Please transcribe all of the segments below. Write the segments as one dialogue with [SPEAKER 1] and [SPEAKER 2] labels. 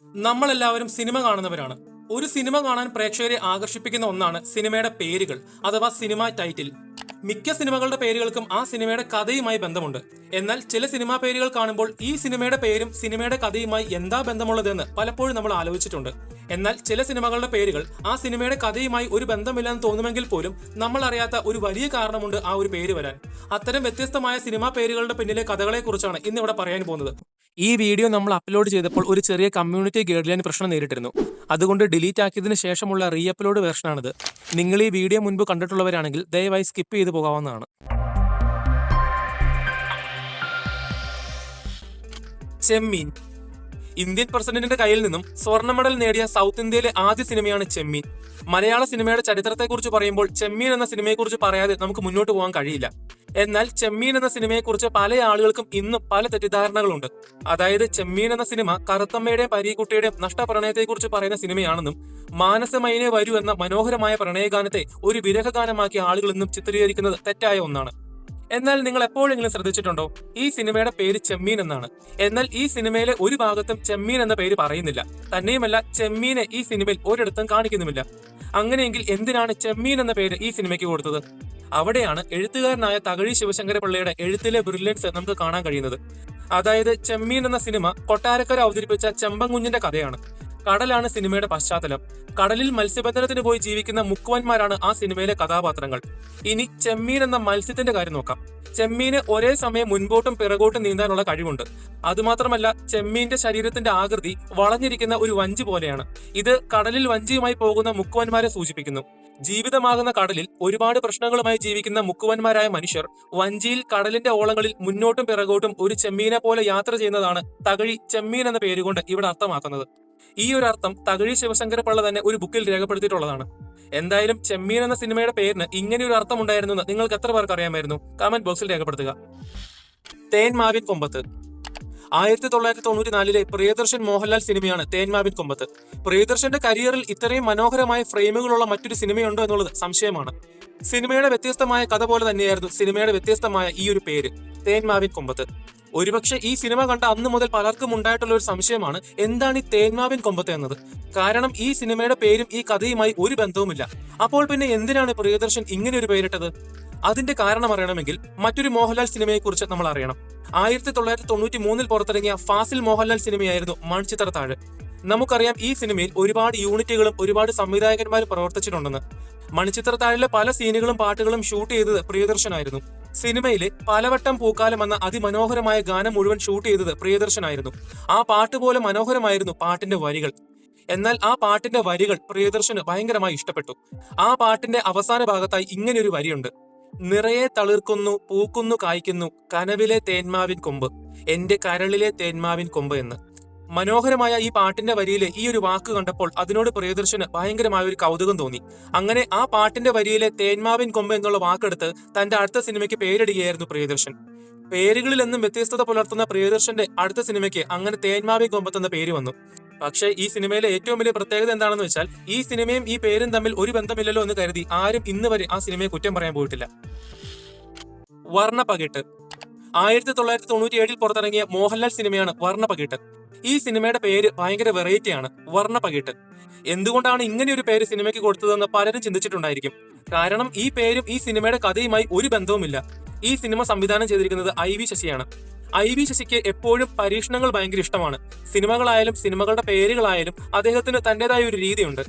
[SPEAKER 1] നമ്മളെല്ലാവരും സിനിമ കാണുന്നവരാണ്. ഒരു സിനിമ കാണാൻ പ്രേക്ഷകരെ ആകർഷിപ്പിക്കുന്ന ഒന്നാണ് സിനിമയുടെ പേരുകൾ അഥവാ സിനിമ ടൈറ്റിൽ. മിക്ക സിനിമകളുടെ പേരുകൾക്കും ആ സിനിമയുടെ കഥയുമായി ബന്ധമുണ്ട്. എന്നാൽ ചില സിനിമാ പേരുകൾ കാണുമ്പോൾ ഈ സിനിമയുടെ പേരും സിനിമയുടെ കഥയുമായി എന്താ ബന്ധമുള്ളതെന്ന് പലപ്പോഴും നമ്മൾ ആലോചിച്ചിട്ടുണ്ട്. എന്നാൽ ചില സിനിമകളുടെ പേരുകൾ ആ സിനിമയുടെ കഥയുമായി ഒരു ബന്ധമില്ലെന്ന് തോന്നുമെങ്കിൽ പോലും നമ്മൾ അറിയാത്ത ഒരു വലിയ കാരണമുണ്ട് ആ ഒരു പേര് വരാൻ. അത്തരം വ്യത്യസ്തമായ സിനിമാ പേരുകളുടെ പിന്നിലെ കഥകളെ കുറിച്ചാണ് ഇന്നിവിടെ പറയാൻ പോകുന്നത്. ഈ വീഡിയോ നമ്മൾ അപ്ലോഡ് ചെയ്തപ്പോൾ ഒരു ചെറിയ കമ്മ്യൂണിറ്റി ഗൈഡ്ലൈൻ പ്രശ്നം നേരിട്ടിരുന്നു. അതുകൊണ്ട് ഡിലീറ്റ് ആക്കിയതിനു ശേഷമുള്ള റീ അപ്ലോഡ് വെർഷനാണിത്. നിങ്ങൾ ഈ വീഡിയോ മുൻപ് കണ്ടിട്ടുള്ളവരാണെങ്കിൽ ദയവായി സ്കിപ്പ് ചെയ്തു പോകാവുന്നതാണ്. ചെമ്മീൻ. ഇന്ത്യൻ പ്രസിഡന്റിന്റെ കയ്യിൽ നിന്നും സ്വർണ്ണ മെഡൽ നേടിയ സൗത്ത് ഇന്ത്യയിലെ ആദ്യ സിനിമയാണ് ചെമ്മീൻ. മലയാള സിനിമയുടെ ചരിത്രത്തെക്കുറിച്ച് പറയുമ്പോൾ ചെമ്മീൻ എന്ന സിനിമയെക്കുറിച്ച് പറയാതെ നമുക്ക് മുന്നോട്ട് പോകാൻ കഴിയില്ല. എന്നാൽ ചെമ്മീൻ എന്ന സിനിമയെക്കുറിച്ച് പല ആളുകൾക്കും ഇന്നും പല തെറ്റിദ്ധാരണകളുണ്ട്. അതായത് ചെമ്മീൻ എന്ന സിനിമ കറുത്തമ്മയുടെയും പരീക്കുട്ടിയുടെയും നഷ്ടപ്രണയത്തെക്കുറിച്ച് പറയുന്ന സിനിമയാണെന്നും മാനസമൈനെ വരൂ എന്ന മനോഹരമായ പ്രണയഗാനത്തെ ഒരു വിരഹഗാനമാക്കി ആളുകൾ ഇന്നും ചിത്രീകരിക്കുന്നത് തെറ്റായ ഒന്നാണ്. എന്നാൽ നിങ്ങൾ എപ്പോഴെങ്കിലും ശ്രദ്ധിച്ചിട്ടുണ്ടോ, ഈ സിനിമയുടെ പേര് ചെമ്മീൻ എന്നാണ്. എന്നാൽ ഈ സിനിമയിലെ ഒരു ഭാഗത്തും ചെമ്മീൻ എന്ന പേര് പറയുന്നില്ല. തന്നെയുമല്ല, ചെമ്മീനെ ഈ സിനിമയിൽ ഒരിടത്തും കാണിക്കുന്നുമില്ല. അങ്ങനെയെങ്കിൽ എന്തിനാണ് ചെമ്മീൻ എന്ന പേര് ഈ സിനിമയ്ക്ക് കൊടുത്തത്? അവിടെയാണ് എഴുത്തുകാരനായ തകഴി ശിവശങ്കരപിള്ളയുടെ എഴുത്തിലെ ബ്രില്യൻസ് നമുക്ക് കാണാൻ കഴിയുന്നത്. അതായത് ചെമ്മീൻ എന്ന സിനിമ കൊട്ടാരക്കര അവതരിപ്പിച്ച ചെമ്പൻകുഞ്ഞിന്റെ കഥയാണ്. കടലാണ് സിനിമയുടെ പശ്ചാത്തലം. കടലിൽ മത്സ്യബന്ധനത്തിന് പോയി ജീവിക്കുന്ന മുക്കുവന്മാരാണ് ആ സിനിമയിലെ കഥാപാത്രങ്ങൾ. ഇനി ചെമ്മീൻ എന്ന മത്സ്യത്തിന്റെ കാര്യം നോക്കാം. ചെമ്മീന് ഒരേ സമയം മുൻപോട്ടും പിറകോട്ടും നീന്താനുള്ള കഴിവുണ്ട്. അതുമാത്രമല്ല, ചെമ്മീന്റെ ശരീരത്തിന്റെ ആകൃതി വളഞ്ഞിരിക്കുന്ന ഒരു വഞ്ചി പോലെയാണ്. ഇത് കടലിൽ വഞ്ചിയുമായി പോകുന്ന മുക്കുവന്മാരെ സൂചിപ്പിക്കുന്നു. ജീവിതമാകുന്ന കടലിൽ ഒരുപാട് പ്രശ്നങ്ങളുമായി ജീവിക്കുന്ന മുക്കുവന്മാരായ മനുഷ്യർ വഞ്ചിയിൽ കടലിന്റെ ഓളങ്ങളിൽ മുന്നോട്ടും പിറകോട്ടും ഒരു ചെമ്മീനെ പോലെ യാത്ര ചെയ്യുന്നതാണ് തകഴി ചെമ്മീൻ എന്ന പേരുകൊണ്ട് ഇവിടെ അർത്ഥമാക്കുന്നത്. ഈ ഒരു അർത്ഥം തകഴി ശിവശങ്കരപിള്ള തന്നെ ഒരു ബുക്കിൽ രേഖപ്പെടുത്തിയിട്ടുള്ളതാണ്. എന്തായാലും ചെമ്മീൻ എന്ന സിനിമയുടെ പേരിന് ഇങ്ങനെ ഒരു അർത്ഥം ഉണ്ടായിരുന്നു എന്ന് നിങ്ങൾക്ക് എത്ര പേർക്ക് അറിയാമായിരുന്നു? കമന്റ് ബോക്സിൽ രേഖപ്പെടുത്തുക. തേന്മാവിൻ കൊമ്പത്ത്. 1994 പ്രിയദർശൻ മോഹൻലാൽ സിനിമയാണ് തേന്മാവിൻ കൊമ്പത്ത്. പ്രിയദർശന്റെ കരിയറിൽ ഇത്രയും മനോഹരമായ ഫ്രെയിമുകളുള്ള മറ്റൊരു സിനിമയുണ്ടോ എന്നുള്ളത് സംശയമാണ്. സിനിമയുടെ വ്യത്യസ്തമായ കഥ പോലെ തന്നെയായിരുന്നു സിനിമയുടെ വ്യത്യസ്തമായ ഈ ഒരു പേര്, തേന്മാവിൻ കൊമ്പത്ത്. ഒരുപക്ഷെ ഈ സിനിമ കണ്ട അന്ന് മുതൽ പലർക്കും ഉണ്ടായിട്ടുള്ള ഒരു സംശയമാണ്, എന്താണ് ഈ തേന്മാവിൻ കൊമ്പത്ത് എന്നത്. കാരണം ഈ സിനിമയുടെ പേരും ഈ കഥയുമായി ഒരു ബന്ധവുമില്ല. അപ്പോൾ പിന്നെ എന്തിനാണ് പ്രിയദർശൻ ഇങ്ങനെ ഒരു പേരിട്ടത്? അതിന്റെ കാരണം അറിയണമെങ്കിൽ മറ്റൊരു മോഹൻലാൽ സിനിമയെക്കുറിച്ച് നമ്മൾ അറിയണം. 1993 പുറത്തിറങ്ങിയ ഫാസിൽ മോഹൻലാൽ സിനിമയായിരുന്നു മൺചിത്രത്താഴ്. നമുക്കറിയാം ഈ സിനിമയിൽ ഒരുപാട് യൂണിറ്റുകളും ഒരുപാട് സംവിധായകന്മാരും പ്രവർത്തിച്ചിട്ടുണ്ടെന്ന്. മണിച്ചിത്രത്താഴിലെ പല സീനുകളും പാട്ടുകളും ഷൂട്ട് ചെയ്തത് പ്രിയദർശനായിരുന്നു. സിനിമയിലെ പലവട്ടം പൂക്കാലം എന്ന അതിമനോഹരമായ ഗാനം മുഴുവൻ ഷൂട്ട് ചെയ്തത് പ്രിയദർശനായിരുന്നു. ആ പാട്ട് പോലെ മനോഹരമായിരുന്നു പാട്ടിന്റെ വരികൾ. എന്നാൽ ആ പാട്ടിന്റെ വരികൾ പ്രിയദർശന് ഭയങ്കരമായി ഇഷ്ടപ്പെട്ടു. ആ പാട്ടിന്റെ അവസാന ഭാഗത്തായി ഇങ്ങനെയൊരു വരിയുണ്ട്: നിറയെ തളിർക്കുന്നു, പൂക്കുന്നു, കായ്ക്കുന്നു, കനവിലെ തേന്മാവിൻ കൊമ്പ്, എന്റെ കരളിലെ തേന്മാവിൻ കൊമ്പ് എന്ന്. മനോഹരമായ ഈ പാട്ടിന്റെ വരിയിലെ ഈ ഒരു വാക്ക് കണ്ടപ്പോൾ അതിനോട് പ്രിയദർശന് ഭയങ്കരമായ ഒരു കൗതുകം തോന്നി. അങ്ങനെ ആ പാട്ടിന്റെ വരിയിലെ തേന്മാവിൻ കൊമ്പ് എന്നുള്ള വാക്കെടുത്ത് തന്റെ അടുത്ത സിനിമയ്ക്ക് പേരിടുകയായിരുന്നു പ്രിയദർശൻ. പേരുകളിൽ നിന്നും വ്യത്യസ്തത പുലർത്തുന്ന പ്രിയദർശന്റെ അടുത്ത സിനിമയ്ക്ക് അങ്ങനെ തേന്മാവിൻ കൊമ്പത്ത് എന്ന പേര് വന്നു. പക്ഷേ ഈ സിനിമയിലെ ഏറ്റവും വലിയ പ്രത്യേകത എന്താണെന്ന് വെച്ചാൽ, ഈ സിനിമയും ഈ പേരും തമ്മിൽ ഒരു ബന്ധമില്ലല്ലോ എന്ന് കരുതി ആരും ഇന്ന് വരെ ആ സിനിമയെ കുറ്റം പറയാൻ പോയിട്ടില്ല. വർണ്ണപ്പകിട്ട്. 1997 പുറത്തിറങ്ങിയ മോഹൻലാൽ സിനിമയാണ് വർണ്ണപ്പകിട്ട്. ഈ സിനിമയുടെ പേര് ഭയങ്കര വെറൈറ്റിയാണ്, വർണ്ണപ്പകിട്ട്. എന്തുകൊണ്ടാണ് ഇങ്ങനെ ഒരു പേര് സിനിമയ്ക്ക് കൊടുത്തതെന്ന് പലരും ചിന്തിച്ചിട്ടുണ്ടായിരിക്കും. കാരണം ഈ പേരും ഈ സിനിമയുടെ കഥയുമായി ഒരു ബന്ധവുമില്ല. ഈ സിനിമ സംവിധാനം ചെയ്തിരിക്കുന്നത് IV ശശിയാണ്. IV ശശിക്ക് എപ്പോഴും പരീക്ഷണങ്ങൾ ഭയങ്കര ഇഷ്ടമാണ്. സിനിമകളായാലും സിനിമകളുടെ പേരുകളായാലും അദ്ദേഹത്തിന് തന്റേതായ ഒരു രീതിയുണ്ട്.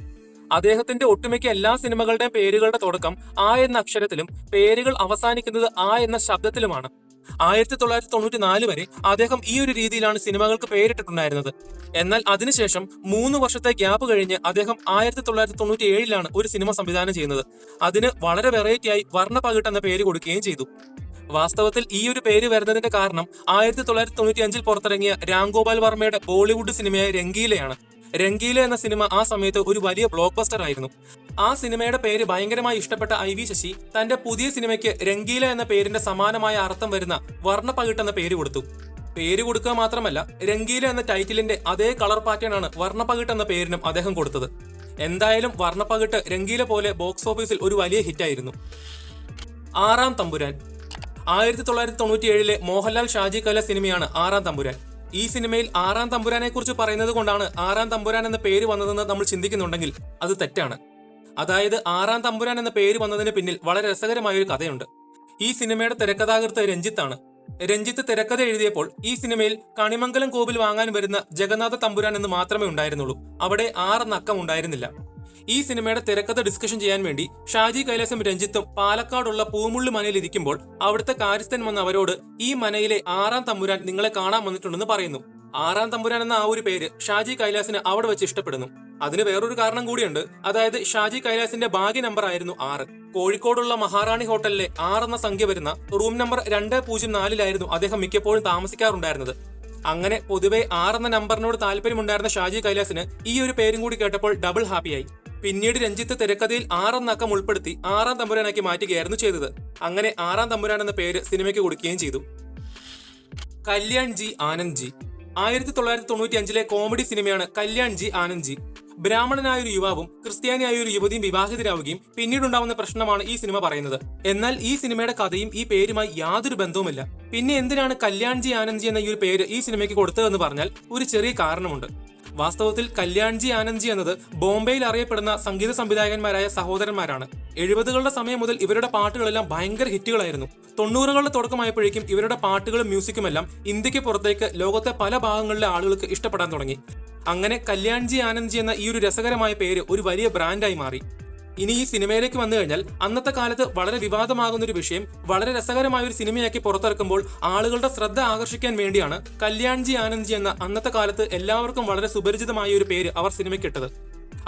[SPEAKER 1] അദ്ദേഹത്തിന്റെ ഒട്ടുമിക്ക എല്ലാ സിനിമകളുടെയും പേരുകളുടെ തുടക്കം ആ എന്ന അക്ഷരത്തിലും പേരുകൾ അവസാനിക്കുന്നത് ആ എന്ന ശബ്ദത്തിലുമാണ്. 1994 വരെ അദ്ദേഹം ഈ ഒരു രീതിയിലാണ് സിനിമകൾക്ക് പേരിട്ടിട്ടുണ്ടായിരുന്നത്. എന്നാൽ അതിനുശേഷം 3 വർഷത്തെ ഗ്യാപ്പ് കഴിഞ്ഞ് അദ്ദേഹം 1997 ഒരു സിനിമ സംവിധാനം ചെയ്യുന്നത്. അതിന് വളരെ വെറൈറ്റിയായി വർണ്ണപ്പകിട്ട് എന്ന പേര് കൊടുക്കുകയും ചെയ്തു. വാസ്തവത്തിൽ ഈ ഒരു പേര് വരുന്നതിന്റെ കാരണം 1995 പുറത്തിറങ്ങിയ രാംഗോപാൽ വർമ്മയുടെ ബോളിവുഡ് സിനിമയായ രംഗീലയാണ്. രംഗീല എന്ന സിനിമ ആ സമയത്ത് ഒരു വലിയ ബ്ലോക്ക് ബസ്റ്റർ ആയിരുന്നു. ആ സിനിമയുടെ പേര് ഭയങ്കരമായി ഇഷ്ടപ്പെട്ട IV ശശി തന്റെ പുതിയ സിനിമയ്ക്ക് രംഗീല എന്ന പേരിന്റെ സമാനമായ അർത്ഥം വരുന്ന വർണ്ണപ്പകിട്ട് എന്ന പേര് കൊടുത്തു. പേര് കൊടുക്കുക മാത്രമല്ല, രംഗീല എന്ന ടൈറ്റിലിന്റെ അതേ കളർ പാറ്റേൺ ആണ് വർണ്ണപ്പകിട്ട് എന്ന പേരിനും അദ്ദേഹം കൊടുത്തത്. എന്തായാലും വർണ്ണപ്പകിട്ട് രംഗീല പോലെ ബോക്സ് ഓഫീസിൽ ഒരു വലിയ ഹിറ്റായിരുന്നു. ആറാം തമ്പുരാൻ. 1997 മോഹൻലാൽ ഷാജി കല സിനിമയാണ് ആറാം തമ്പുരാൻ. ഈ സിനിമയിൽ ആറാം തമ്പുരാനെ കുറിച്ച് പറയുന്നത് കൊണ്ടാണ് ആറാം തമ്പുരാൻ എന്ന പേര് വന്നതെന്ന് നമ്മൾ ചിന്തിക്കുന്നുണ്ടെങ്കിൽ അത് തെറ്റാണ്. അതായത് ആറാം തമ്പുരാൻ എന്ന പേര് വന്നതിന് പിന്നിൽ വളരെ രസകരമായ ഒരു കഥയുണ്ട്. ഈ സിനിമയുടെ തിരക്കഥാകൃത്ത് രഞ്ജിത്താണ്. രഞ്ജിത്ത് തിരക്കഥ എഴുതിയപ്പോൾ ഈ സിനിമയിൽ കണിമംഗലം കോവിൽ വാങ്ങാൻ വരുന്ന ജഗന്നാഥ തമ്പുരാൻ എന്ന് മാത്രമേ ഉണ്ടായിരുന്നുള്ളൂ. അവിടെ 6 അക്കം ഉണ്ടായിരുന്നില്ല. ഈ സിനിമയുടെ തിരക്കഥ ഡിസ്കഷൻ ചെയ്യാൻ വേണ്ടി ഷാജി കൈലാസും രഞ്ജിത്തും പാലക്കാടുള്ള പൂമുള്ളി മനയിൽ ഇരിക്കുമ്പോൾ അവിടുത്തെ കാര്യസ്ഥൻ വന്ന് അവരോട് ഈ മനയിലെ 6ആം തമ്പുരാൻ നിങ്ങളെ കാണാൻ വന്നിട്ടുണ്ടെന്ന് പറയുന്നു. 6ആം തമ്പുരാൻ എന്ന ആ ഒരു പേര് ഷാജി കൈലാസിന് അവിടെ വെച്ച് ഇഷ്ടപ്പെടുന്നു. അതിന് വേറൊരു കാരണം കൂടിയുണ്ട്. അതായത് ഷാജി കൈലാസിന്റെ ഭാഗ്യ നമ്പർ ആയിരുന്നു 6. കോഴിക്കോടുള്ള മഹാറാണി ഹോട്ടലിലെ 6 എന്ന സംഖ്യ വരുന്ന റൂം നമ്പർ 204 അദ്ദേഹം മിക്കപ്പോഴും താമസിക്കാറുണ്ടായിരുന്നത്. അങ്ങനെ പൊതുവെ 6 എന്ന നമ്പറിനോട് താല്പര്യമുണ്ടായിരുന്ന ഷാജി കൈലാസിന് ഈ ഒരു പേരും കൂടി കേട്ടപ്പോൾ ഡബിൾ ഹാപ്പിയായി. പിന്നീട് രഞ്ജിത്ത് തിരക്കഥയിൽ 6 എന്ന അക്കം ഉൾപ്പെടുത്തി 6ആം തമ്പുരാനാക്കി മാറ്റുകയായിരുന്നു ചെയ്തത്. അങ്ങനെ 6ആം തമ്പുരാൻ എന്ന പേര് സിനിമയ്ക്ക് കൊടുക്കുകയും ചെയ്തു. Kalyan G Anand G 1995 comedy സിനിമയാണ് കല്യാൺ ജി ആനന്ദ് ജി. ബ്രാഹ്മണനായ ഒരു യുവാവും ക്രിസ്ത്യാനിയായ ഒരു യുവതിയും വിവാഹിതരാവുകയും പിന്നീടുണ്ടാവുന്ന പ്രശ്നമാണ് ഈ സിനിമ പറയുന്നത്. എന്നാൽ ഈ സിനിമയുടെ കഥയും ഈ പേരുമായി യാതൊരു ബന്ധവുമില്ല. പിന്നെ എന്തിനാണ് കല്യാൺ ജി ആനന്ദ് ജി എന്ന ഈ ഒരു പേര് ഈ സിനിമയ്ക്ക് കൊടുത്തതെന്ന് പറഞ്ഞാൽ ഒരു ചെറിയ കാരണമുണ്ട്. വാസ്തവത്തിൽ കല്യാൺ ജി ആനന്ദ് ജി എന്നത് ബോംബെയിൽ അറിയപ്പെടുന്ന സംഗീത സംവിധായകന്മാരായ സഹോദരന്മാരാണ്. 70കളുടെ സമയം മുതൽ ഇവരുടെ പാട്ടുകളെല്ലാം ഭയങ്കര ഹിറ്റുകളായിരുന്നു. 90കളുടെ തുടക്കമായപ്പോഴേക്കും ഇവരുടെ പാട്ടുകളും മ്യൂസിക്കുമെല്ലാം ഇന്ത്യക്ക് പുറത്തേക്ക് ലോകത്തെ പല ഭാഗങ്ങളിലെ ആളുകൾക്ക് ഇഷ്ടപ്പെടാൻ തുടങ്ങി. അങ്ങനെ കല്യാൺ ജി ആനന്ദ് ജി എന്ന ഈ ഒരു രസകരമായ പേര് ഒരു വലിയ ബ്രാൻഡായി മാറി. ഇനി ഈ സിനിമയിലേക്ക് വന്നു കഴിഞ്ഞാൽ അന്നത്തെ കാലത്ത് വളരെ വിവാദമാകുന്ന ഒരു വിഷയം വളരെ രസകരമായ ഒരു സിനിമയാക്കി പുറത്തിറക്കുമ്പോൾ ആളുകളുടെ ശ്രദ്ധ ആകർഷിക്കാൻ വേണ്ടിയാണ് കല്യാൺ ജി ആനന്ദ് ജി എന്ന അന്നത്തെ കാലത്ത് എല്ലാവർക്കും വളരെ സുപരിചിതമായ ഒരു പേര് അവർ സിനിമയ്ക്കിട്ടത്.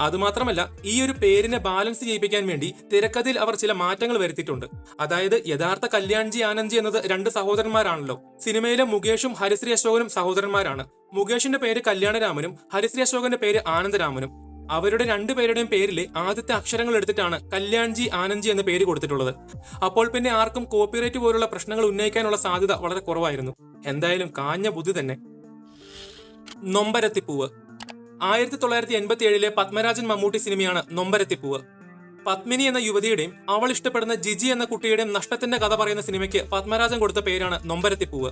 [SPEAKER 1] അതുമാത്രമല്ല, ഈ ഒരു പേരിനെ ബാലൻസ് ചെയ്യിപ്പിക്കാൻ വേണ്ടി തിരക്കഥയിൽ അവർ ചില മാറ്റങ്ങൾ വരുത്തിയിട്ടുണ്ട്. അതായത് യഥാർത്ഥ കല്യാൺ ജി ആനന്ദ് ജി എന്നത് 2 സഹോദരന്മാരാണല്ലോ. സിനിമയിലെ മുകേഷും ഹരിശ്രീ അശോകനും സഹോദരന്മാരാണ്. മുകേഷിന്റെ പേര് കല്യാണരാമനും ഹരിശ്രീ അശോകന്റെ പേര് ആനന്ദരാമനും. അവരുടെ 2 പേരുടെയും പേരിലെ ആദ്യത്തെ അക്ഷരങ്ങൾ എടുത്തിട്ടാണ് കല്യാൺ ജി ആനന്ദ് ജി എന്ന പേര് കൊടുത്തിട്ടുള്ളത്. അപ്പോൾ പിന്നെ ആർക്കും കോപ്പിറൈറ്റ് പോലുള്ള പ്രശ്നങ്ങൾ ഉന്നയിക്കാനുള്ള സാധ്യത വളരെ കുറവായിരുന്നു. എന്തായാലും കാഞ്ഞ ബുദ്ധി തന്നെ. നൊമ്പരത്തിപ്പൂവ് 1987 പത്മരാജൻ മമ്മൂട്ടി സിനിമയാണ് നൊമ്പരത്തിപ്പൂവ്. പത്മിനി എന്ന യുവതിയുടെയും അവൾ ഇഷ്ടപ്പെടുന്ന ജിജി എന്ന കുട്ടിയുടെയും നഷ്ടത്തിന്റെ കഥ പറയുന്ന സിനിമയ്ക്ക് പത്മരാജൻ കൊടുത്ത പേരാണ് നൊമ്പരത്തിപ്പൂവ്.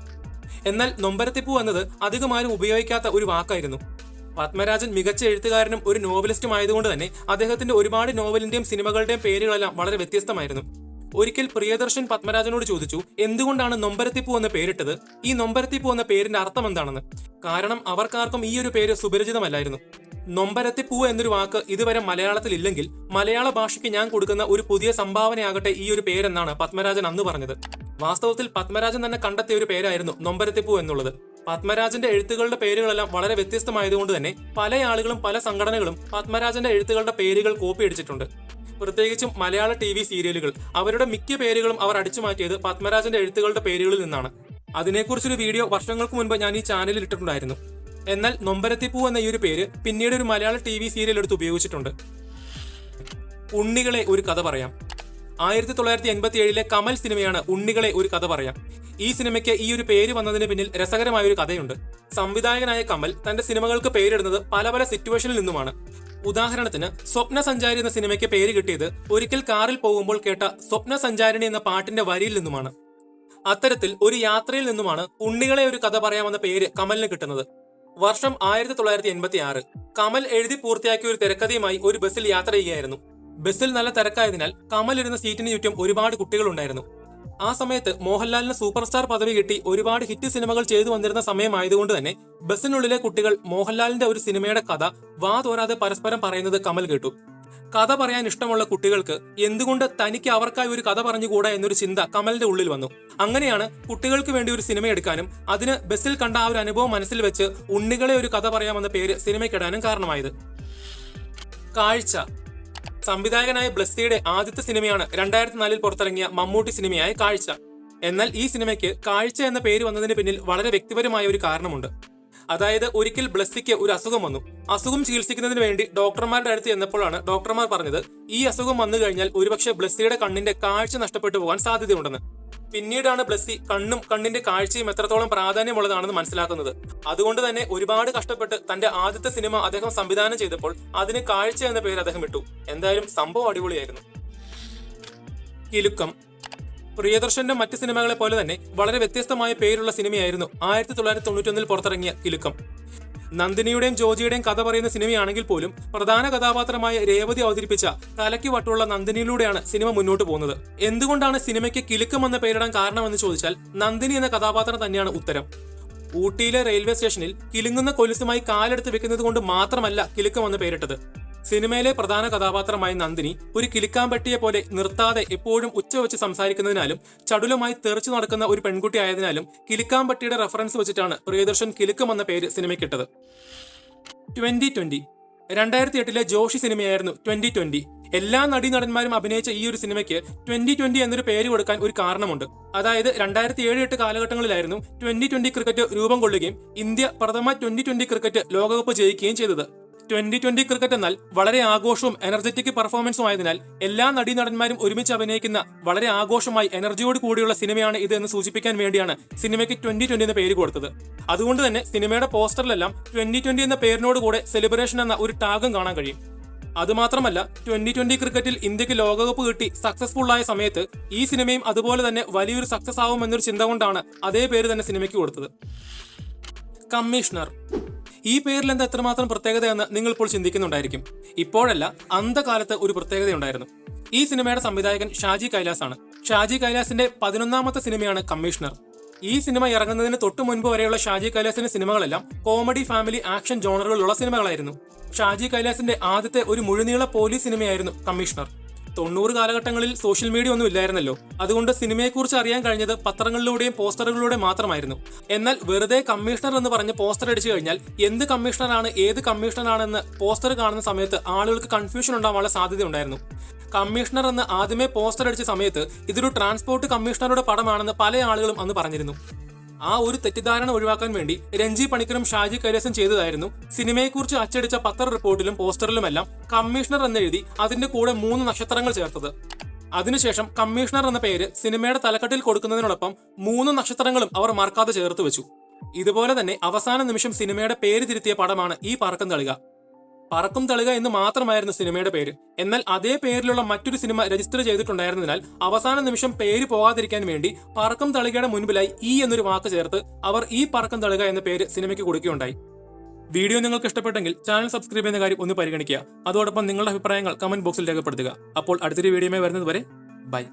[SPEAKER 1] എന്നാൽ നൊമ്പരത്തിപ്പൂ എന്നത് അധികമാരും ഉപയോഗിക്കാത്ത ഒരു വാക്കായിരുന്നു. പത്മരാജൻ മികച്ച എഴുത്തുകാരനും ഒരു നോവലിസ്റ്റും ആയതുകൊണ്ട് തന്നെ അദ്ദേഹത്തിന്റെ ഒരുപാട് നോവലിന്റെയും സിനിമകളുടെയും പേരുകളെല്ലാം വളരെ വ്യത്യസ്തമായിരുന്നു. ഒരിക്കൽ പ്രിയദർശൻ പത്മരാജനോട് ചോദിച്ചു, എന്തുകൊണ്ടാണ് നൊമ്പരത്തിപ്പൂ എന്ന പേരിട്ടത്? ഈ നൊമ്പരത്തിപ്പൂ എന്ന പേരിന്റെ അർത്ഥം എന്താണെന്ന്. കാരണം അവർക്കാർക്കും ഈ ഒരു പേര് സുപരിചിതമല്ലായിരുന്നു. നൊമ്പരത്തിപ്പൂ എന്നൊരു വാക്ക് ഇതുവരെ മലയാളത്തിൽ ഇല്ലെങ്കിൽ മലയാള ഭാഷയ്ക്ക് ഞാൻ കൊടുക്കുന്ന ഒരു പുതിയ സംഭാവനയാകട്ടെ ഈ ഒരു പേരെന്നാണ് പത്മരാജൻ അന്ന് പറഞ്ഞത്. വാസ്തവത്തിൽ പത്മരാജൻ തന്നെ കണ്ടെത്തിയ ഒരു പേരായിരുന്നു നൊമ്പരത്തിപ്പൂ എന്നുള്ളത്. പത്മരാജന്റെ എഴുത്തുകളുടെ പേരുകളെല്ലാം വളരെ വ്യത്യസ്തമായതുകൊണ്ട് തന്നെ പല ആളുകളും പല സംഘടനകളും പത്മരാജന്റെ എഴുത്തുകളുടെ പേരുകൾ കോപ്പി അടിച്ചിട്ടുണ്ട്. പ്രത്യേകിച്ചും മലയാള TV സീരിയലുകൾ അവരുടെ മിക്ക പേരുകളും അവർ അടിച്ചു മാറ്റിയത് പത്മരാജന്റെ എഴുത്തുകളുടെ പേരുകളിൽ നിന്നാണ്. അതിനെക്കുറിച്ചൊരു വീഡിയോ വർഷങ്ങൾക്ക് മുൻപ് ഞാൻ ഈ ചാനലിൽ ഇട്ടിട്ടുണ്ടായിരുന്നു. എന്നാൽ നൊമ്പരത്തിപ്പൂ എന്ന ഈ ഒരു പേര് പിന്നീട് ഒരു മലയാള TV സീരിയൽ എടുത്ത് ഉപയോഗിച്ചിട്ടുണ്ട്. ഉണ്ണികളെ ഒരു കഥ പറയാം 1987 കമൽ സിനിമയാണ് ഉണ്ണികളെ ഒരു കഥ പറയാം. ഈ സിനിമയ്ക്ക് ഈ ഒരു പേര് വന്നതിന് പിന്നിൽ രസകരമായ ഒരു കഥയുണ്ട്. സംവിധായകനായ കമൽ തന്റെ സിനിമകൾക്ക് പേരിടുന്നത് പല പല സിറ്റുവേഷനിൽ നിന്നുമാണ്. ഉദാഹരണത്തിന് സ്വപ്ന സഞ്ചാരി എന്ന സിനിമയ്ക്ക് പേര് കിട്ടിയത് ഒരിക്കൽ കാറിൽ പോകുമ്പോൾ കേട്ട സ്വപ്ന സഞ്ചാരിണി എന്ന പാട്ടിന്റെ വരിയിൽ നിന്നുമാണ്. അത്തരത്തിൽ ഒരു യാത്രയിൽ നിന്നുമാണ് ഉണ്ണികളെ ഒരു കഥ പറയാമെന്ന പേര് കമലിന് കിട്ടുന്നത്. വർഷം 1986. കമൽ എഴുതി പൂർത്തിയാക്കിയ ഒരു തിരക്കഥയുമായി ഒരു ബസ്സിൽ യാത്ര ചെയ്യുകയായിരുന്നു. ബസ്സിൽ നല്ല തിരക്കായതിനാൽ കമൽ ഇരുന്ന സീറ്റിന് ചുറ്റും ഒരുപാട് കുട്ടികളുണ്ടായിരുന്നു. ആ സമയത്ത് മോഹൻലാലിന് സൂപ്പർ സ്റ്റാർ പദവി കിട്ടി ഒരുപാട് ഹിറ്റ് സിനിമകൾ ചെയ്തു വന്നിരുന്ന സമയമായതുകൊണ്ട് തന്നെ ബസ്സിനുള്ളിലെ കുട്ടികൾ മോഹൻലാലിന്റെ ഒരു സിനിമയുടെ കഥ വാ തോരാതെ പരസ്പരം പറയുന്നത് കമൽ കേട്ടു. കഥ പറയാൻ ഇഷ്ടമുള്ള കുട്ടികൾക്ക് എന്തുകൊണ്ട് തനിക്ക് അവർക്കായി ഒരു കഥ പറഞ്ഞുകൂടാ എന്നൊരു ചിന്ത കമലിന്റെ ഉള്ളിൽ വന്നു. അങ്ങനെയാണ് കുട്ടികൾക്ക് വേണ്ടി ഒരു സിനിമ എടുക്കാനും അതിന് ബസ്സിൽ കണ്ട ആ ഒരു അനുഭവം മനസ്സിൽ വെച്ച് ഉണ്ണികളെ ഒരു കഥ പറയാമെന്ന പേര് സിനിമയ്ക്കിടാനും കാരണമായത്. കാഴ്ച സംവിധായകനായ ബ്ലസ്സിയുടെ ആദ്യത്തെ സിനിമയാണ് 2004 പുറത്തിറങ്ങിയ മമ്മൂട്ടി സിനിമയായ കാഴ്ച. എന്നാൽ ഈ സിനിമയ്ക്ക് കാഴ്ച എന്ന പേര് വന്നതിന് പിന്നിൽ വളരെ വ്യക്തിപരമായ ഒരു കാരണമുണ്ട്. അതായത് ഒരിക്കൽ ബ്ലസ്സിക്ക് ഒരു അസുഖം വന്നു. അസുഖം ചികിത്സിക്കുന്നതിന് വേണ്ടി ഡോക്ടർമാരുടെ അടുത്ത് ചെന്നപ്പോഴാണ് ഡോക്ടർമാർ പറഞ്ഞത് ഈ അസുഖം വന്നു കഴിഞ്ഞാൽ ഒരുപക്ഷെ ബ്ലസ്സിയുടെ കണ്ണിന്റെ കാഴ്ച നഷ്ടപ്പെട്ടു പോകാൻ സാധ്യതയുണ്ടെന്ന്. പിന്നീടാണ് ബ്ലസ്സി കണ്ണും കണ്ണിന്റെ കാഴ്ചയും എത്രത്തോളം പ്രാധാന്യമുള്ളതാണെന്ന് മനസ്സിലാക്കുന്നത്. അതുകൊണ്ട് തന്നെ ഒരുപാട് കഷ്ടപ്പെട്ട് തന്റെ ആദ്യത്തെ സിനിമ അദ്ദേഹം സംവിധാനം ചെയ്തപ്പോൾ അതിന് കാഴ്ച എന്ന പേര് അദ്ദേഹം ഇട്ടു. എന്തായാലും സംഭവം അടിപൊളിയായിരുന്നു. കിലുക്കം പ്രിയദർശന്റെ മറ്റ് സിനിമകളെ പോലെ തന്നെ വളരെ വ്യത്യസ്തമായ പേരുള്ള സിനിമയായിരുന്നു 1991 പുറത്തിറങ്ങിയ കിലുക്കം. നന്ദിനിയുടെയും ജോജിയുടെയും കഥ പറയുന്ന സിനിമയാണെങ്കിൽ പോലും പ്രധാന കഥാപാത്രമായ രേവതി അവതരിപ്പിച്ച തലയ്ക്ക് വട്ടുള്ള നന്ദിനിയിലൂടെയാണ് സിനിമ മുന്നോട്ട് പോകുന്നത്. എന്തുകൊണ്ടാണ് സിനിമയ്ക്ക് കിലുക്കം എന്ന പേരിടാൻ കാരണമെന്ന് ചോദിച്ചാൽ നന്ദിനി എന്ന കഥാപാത്രം തന്നെയാണ് ഉത്തരം. ഊട്ടിയിലെ റെയിൽവേ സ്റ്റേഷനിൽ കിലുങ്ങുന്ന കൊലുസുമായി കാലെടുത്ത് വെക്കുന്നത് കൊണ്ട് മാത്രമല്ല കിലുക്കം എന്ന് പേരിട്ടത്. സിനിമയിലെ പ്രധാന കഥാപാത്രമായ നന്ദിനി ഒരു കിലുക്കാൻ പറ്റിയെ പോലെ നിർത്താതെ എപ്പോഴും ഉച്ചവെച്ച് സംസാരിക്കുന്നതിനാലും ചടുലമായി തെറിച്ചു നടക്കുന്ന ഒരു പെൺകുട്ടി ആയതിനാലും കിലുക്കാൻ പറ്റിയുടെ റെഫറൻസ് വെച്ചിട്ടാണ് പ്രിയദർശൻ കിലുക്കം എന്ന പേര് സിനിമയ്ക്കിട്ടത്. 2020 2008 ജോഷി സിനിമയായിരുന്നു 2020. എല്ലാ നടീനടന്മാരും അഭിനയിച്ച ഈ ഒരു സിനിമയ്ക്ക് 2020 എന്നൊരു പേര് കൊടുക്കാൻ ഒരു കാരണമുണ്ട്. അതായത് 2007-8 കാലഘട്ടങ്ങളിലായിരുന്നു 2020 ക്രിക്കറ്റ് രൂപം കൊള്ളുകയും ഇന്ത്യ പ്രഥമ 2020 ക്രിക്കറ്റ് ലോകകപ്പ് ജയിക്കുകയും ചെയ്തത്. 2020 ക്രിക്കറ്റ് എന്നാൽ വളരെ ആഘോഷവും എനർജറ്റിക് പെർഫോമൻസും ആയതിനാൽ എല്ലാ നടീനടന്മാരും ഒരുമിച്ച് അഭിനയിക്കുന്ന വളരെ ആഘോഷമായി എനർജിയോട് കൂടിയുള്ള സിനിമയാണ് ഇത് എന്ന് സൂചിപ്പിക്കാൻ വേണ്ടിയാണ് സിനിമയ്ക്ക് 2020 എന്ന പേര് കൊടുത്തത്. അതുകൊണ്ട് തന്നെ സിനിമയുടെ പോസ്റ്ററിലെല്ലാം 2020 എന്ന പേരിനോട് കൂടെ സെലിബ്രേഷൻ എന്ന ഒരു ടാഗും കാണാൻ കഴിയും. അതുമാത്രമല്ല 2020 ക്രിക്കറ്റിൽ ഇന്ത്യക്ക് ലോകകപ്പ് കിട്ടി സക്സസ്ഫുൾ ആയ സമയത്ത് ഈ സിനിമയും അതുപോലെ തന്നെ വലിയൊരു സക്സസ് ആവും എന്നൊരു ചിന്ത കൊണ്ടാണ് അതേ പേര് തന്നെ സിനിമയ്ക്ക് കൊടുത്തത്. കമ്മീഷണർ. ഈ പേരിൽ എന്താ എത്രമാത്രം പ്രത്യേകതയെന്ന് നിങ്ങൾ ഇപ്പോൾ ചിന്തിക്കുന്നുണ്ടായിരിക്കും. ഇപ്പോഴല്ല, അന്ധകാലത്ത് ഒരു പ്രത്യേകതയുണ്ടായിരുന്നു. ഈ സിനിമയുടെ സംവിധായകൻ ഷാജി കൈലാസ് ആണ്. ഷാജി കൈലാസിന്റെ 11ാമത്തെ സിനിമയാണ് കമ്മീഷണർ. ഈ സിനിമ ഇറങ്ങുന്നതിന് തൊട്ടു മുൻപ് വരെയുള്ള ഷാജി കൈലാസിന്റെ സിനിമകളെല്ലാം കോമഡി, ഫാമിലി, ആക്ഷൻ ജോണറുകളുള്ള സിനിമകളായിരുന്നു. ഷാജി കൈലാസിന്റെ ആദ്യത്തെ ഒരു മുഴുനീള പോലീസ് സിനിമയായിരുന്നു കമ്മീഷണർ. 90 കാലഘട്ടങ്ങളിൽ സോഷ്യൽ മീഡിയ ഒന്നും ഇല്ലായിരുന്നല്ലോ. അതുകൊണ്ട് സിനിമയെക്കുറിച്ച് അറിയാൻ കഴിഞ്ഞത് പത്രങ്ങളിലൂടെയും പോസ്റ്ററുകളിലൂടെയും മാത്രമായിരുന്നു. എന്നാൽ വെറുതെ കമ്മീഷണർ എന്ന് പറഞ്ഞ് പോസ്റ്റർ അടിച്ചു കഴിഞ്ഞാൽ എന്ത് കമ്മീഷണറാണ് ഏത് കമ്മീഷണറാണെന്ന് പോസ്റ്റർ കാണുന്ന സമയത്ത് ആളുകൾക്ക് കൺഫ്യൂഷൻ ഉണ്ടാവാനുള്ള സാധ്യതയുണ്ടായിരുന്നു. കമ്മീഷണർ എന്ന് ആദ്യമേ പോസ്റ്റർ അടിച്ച സമയത്ത് ഇതൊരു ട്രാൻസ്പോർട്ട് കമ്മീഷണറുടെ പടമാണെന്ന് പല ആളുകളും അന്ന് പറഞ്ഞിരുന്നു. ആ ഒരു തെറ്റിദ്ധാരണ ഒഴിവാക്കാൻ വേണ്ടി രഞ്ജി പണിക്കരും ഷാജി കൈലാസും ചെയ്തതായിരുന്നു സിനിമയെക്കുറിച്ച് അച്ചടിച്ച പത്ര റിപ്പോർട്ടിലും പോസ്റ്ററിലുമെല്ലാം കമ്മീഷണർ എന്നെഴുതി അതിന്റെ കൂടെ 3 നക്ഷത്രങ്ങൾ ചേർത്തത്. അതിനുശേഷം കമ്മീഷണർ എന്ന പേര് സിനിമയുടെ തലക്കെട്ടിൽ കൊടുക്കുന്നതിനോടൊപ്പം 3 നക്ഷത്രങ്ങളും അവർ മറക്കാതെ ചേർത്ത് വെച്ചു. ഇതുപോലെ തന്നെ അവസാന നിമിഷം സിനിമയുടെ പേര് തിരുത്തിയ പടമാണ് ഈ പറക്കം തളിക. പറക്കും തളിക എന്ന് മാത്രമായിരുന്നു സിനിമയുടെ പേര്. എന്നാൽ അതേ പേരിലുള്ള മറ്റൊരു സിനിമ രജിസ്റ്റർ ചെയ്തിട്ടുണ്ടായിരുന്നതിനാൽ അവസാന നിമിഷം പേര് പോകാതിരിക്കാൻ വേണ്ടി പറക്കും തളികയുടെ മുൻപിലായി ഈ എന്നൊരു വാക്ക് ചേർത്ത് അവർ ഈ പറക്കും തളിക എന്ന പേര് സിനിമയ്ക്ക് കൊടുക്കുകയുണ്ടായി. വീഡിയോ നിങ്ങൾക്ക് ഇഷ്ടപ്പെട്ടെങ്കിൽ ചാനൽ സബ്സ്ക്രൈബ് ചെയ്യുന്ന കാര്യം ഒന്ന് പരിഗണിക്കുക. അതോടൊപ്പം നിങ്ങളുടെ അഭിപ്രായങ്ങൾ കമന്റ് ബോക്സിൽ രേഖപ്പെടുത്തുക. അപ്പോൾ അടുത്തൊരു വീഡിയോയുമായി വരുന്നത് വരെ ബൈ.